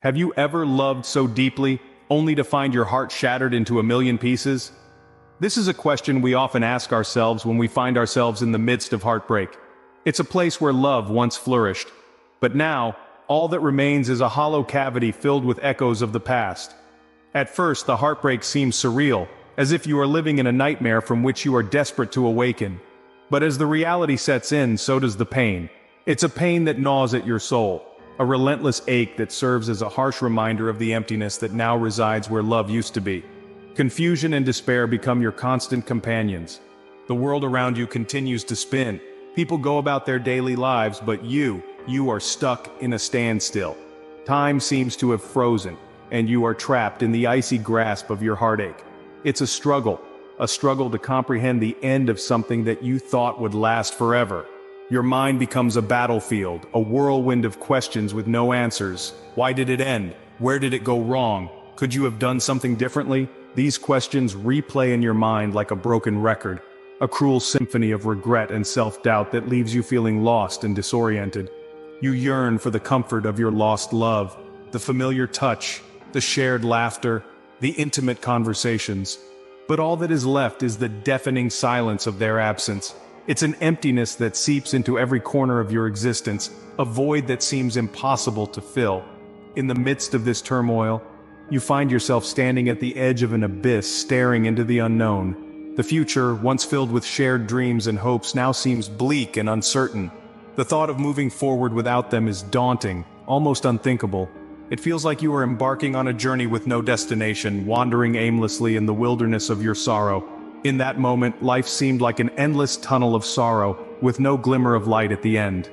Have you ever loved so deeply, only to find your heart shattered into a million pieces? This is a question we often ask ourselves when we find ourselves in the midst of heartbreak. It's a place where love once flourished, but now, all that remains is a hollow cavity filled with echoes of the past. At first, the heartbreak seems surreal, as if you are living in a nightmare from which you are desperate to awaken. But as the reality sets in, so does the pain. It's a pain that gnaws at your soul, a relentless ache that serves as a harsh reminder of the emptiness that now resides where love used to be. Confusion and despair become your constant companions. The world around you continues to spin. People go about their daily lives, but you are stuck in a standstill. Time seems to have frozen, and you are trapped in the icy grasp of your heartache. It's a struggle to comprehend the end of something that you thought would last forever. Your mind becomes a battlefield, a whirlwind of questions with no answers. Why did it end? Where did it go wrong? Could you have done something differently? These questions replay in your mind like a broken record, a cruel symphony of regret and self-doubt that leaves you feeling lost and disoriented. You yearn for the comfort of your lost love, the familiar touch, the shared laughter, the intimate conversations. But all that is left is the deafening silence of their absence. It's an emptiness that seeps into every corner of your existence, a void that seems impossible to fill. In the midst of this turmoil, you find yourself standing at the edge of an abyss, staring into the unknown. The future, once filled with shared dreams and hopes, now seems bleak and uncertain. The thought of moving forward without them is daunting, almost unthinkable. It feels like you are embarking on a journey with no destination, wandering aimlessly in the wilderness of your sorrow. In that moment, life seemed like an endless tunnel of sorrow, with no glimmer of light at the end.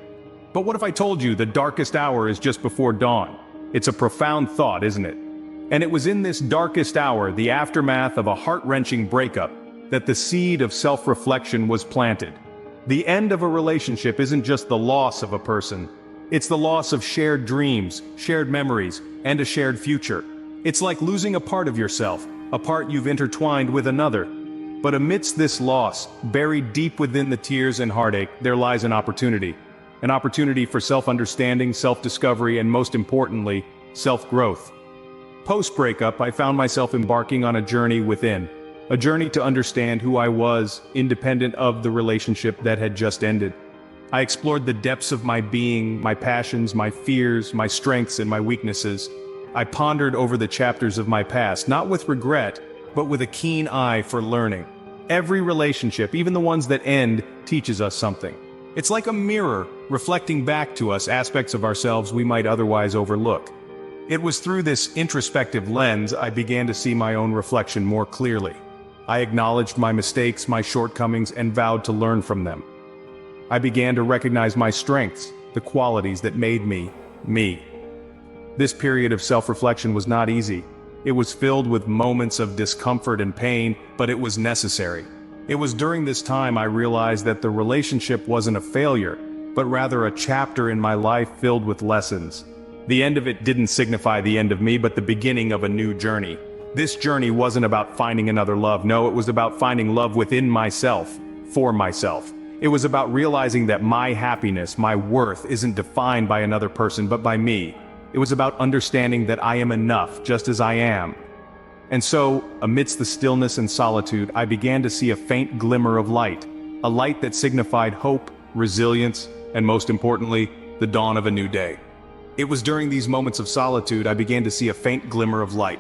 But what if I told you the darkest hour is just before dawn? It's a profound thought, isn't it? And it was in this darkest hour, the aftermath of a heart-wrenching breakup, that the seed of self-reflection was planted. The end of a relationship isn't just the loss of a person. It's the loss of shared dreams, shared memories, and a shared future. It's like losing a part of yourself, a part you've intertwined with another. But amidst this loss, buried deep within the tears and heartache, there lies an opportunity. An opportunity for self-understanding, self-discovery, and most importantly, self-growth. Post-breakup, I found myself embarking on a journey within. A journey to understand who I was, independent of the relationship that had just ended. I explored the depths of my being, my passions, my fears, my strengths, and my weaknesses. I pondered over the chapters of my past, not with regret, but with a keen eye for learning. Every relationship, even the ones that end, teaches us something. It's like a mirror, reflecting back to us aspects of ourselves we might otherwise overlook. It was through this introspective lens I began to see my own reflection more clearly. I acknowledged my mistakes, my shortcomings, and vowed to learn from them. I began to recognize my strengths, the qualities that made me, me. This period of self-reflection was not easy. It was filled with moments of discomfort and pain, but it was necessary. It was during this time I realized that the relationship wasn't a failure, but rather a chapter in my life filled with lessons. The end of it didn't signify the end of me, but the beginning of a new journey. This journey wasn't about finding another love. No, it was about finding love within myself, for myself. It was about realizing that my happiness, my worth, isn't defined by another person, but by me. It was about understanding that I am enough, just as I am. And so, amidst the stillness and solitude, I began to see a faint glimmer of light. A light that signified hope, resilience, and most importantly, the dawn of a new day. It was during these moments of solitude I began to see a faint glimmer of light.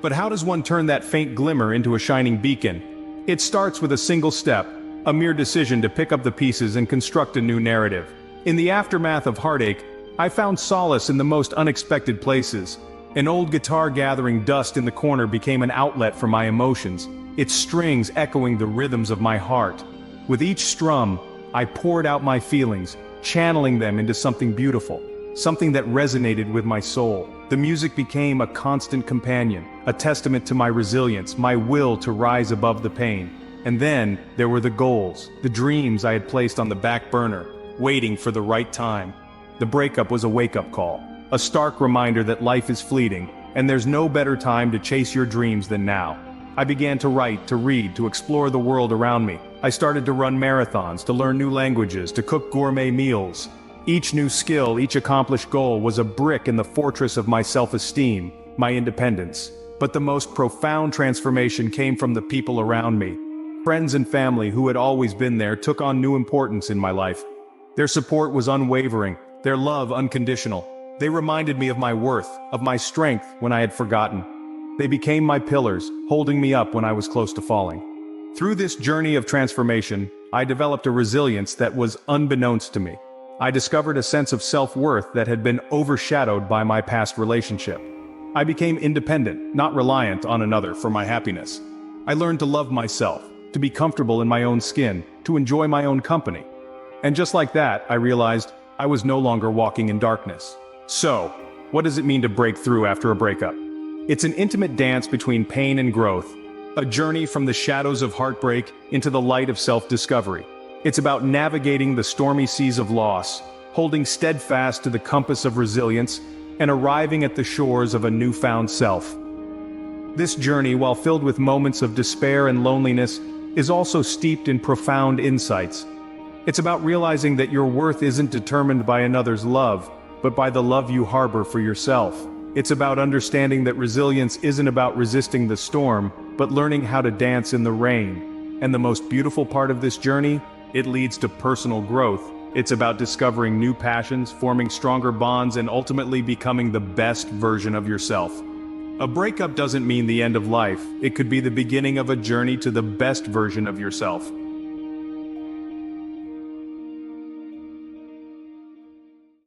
But how does one turn that faint glimmer into a shining beacon? It starts with a single step, a mere decision to pick up the pieces and construct a new narrative. In the aftermath of heartache, I found solace in the most unexpected places. An old guitar gathering dust in the corner became an outlet for my emotions, its strings echoing the rhythms of my heart. With each strum, I poured out my feelings, channeling them into something beautiful, something that resonated with my soul. The music became a constant companion, a testament to my resilience, my will to rise above the pain. And then, there were the goals, the dreams I had placed on the back burner, waiting for the right time. The breakup was a wake-up call, a stark reminder that life is fleeting, and there's no better time to chase your dreams than now. I began to write, to read, to explore the world around me. I started to run marathons, to learn new languages, to cook gourmet meals. Each new skill, each accomplished goal was a brick in the fortress of my self-esteem, my independence. But the most profound transformation came from the people around me. Friends and family who had always been there took on new importance in my life. Their support was unwavering, their love unconditional. They reminded me of my worth, of my strength when I had forgotten. They became my pillars, holding me up when I was close to falling. Through this journey of transformation, I developed a resilience that was unbeknownst to me. I discovered a sense of self-worth that had been overshadowed by my past relationship. I became independent, not reliant on another for my happiness. I learned to love myself, to be comfortable in my own skin, to enjoy my own company. And just like that, I realized I was no longer walking in darkness. So, what does it mean to break through after a breakup? It's an intimate dance between pain and growth, a journey from the shadows of heartbreak into the light of self-discovery. It's about navigating the stormy seas of loss, holding steadfast to the compass of resilience, and arriving at the shores of a newfound self. This journey, while filled with moments of despair and loneliness, is also steeped in profound insights. It's about realizing that your worth isn't determined by another's love, but by the love you harbor for yourself. It's about understanding that resilience isn't about resisting the storm, but learning how to dance in the rain. And the most beautiful part of this journey? It leads to personal growth. It's about discovering new passions, forming stronger bonds, and ultimately becoming the best version of yourself. A breakup doesn't mean the end of life. It could be the beginning of a journey to the best version of yourself.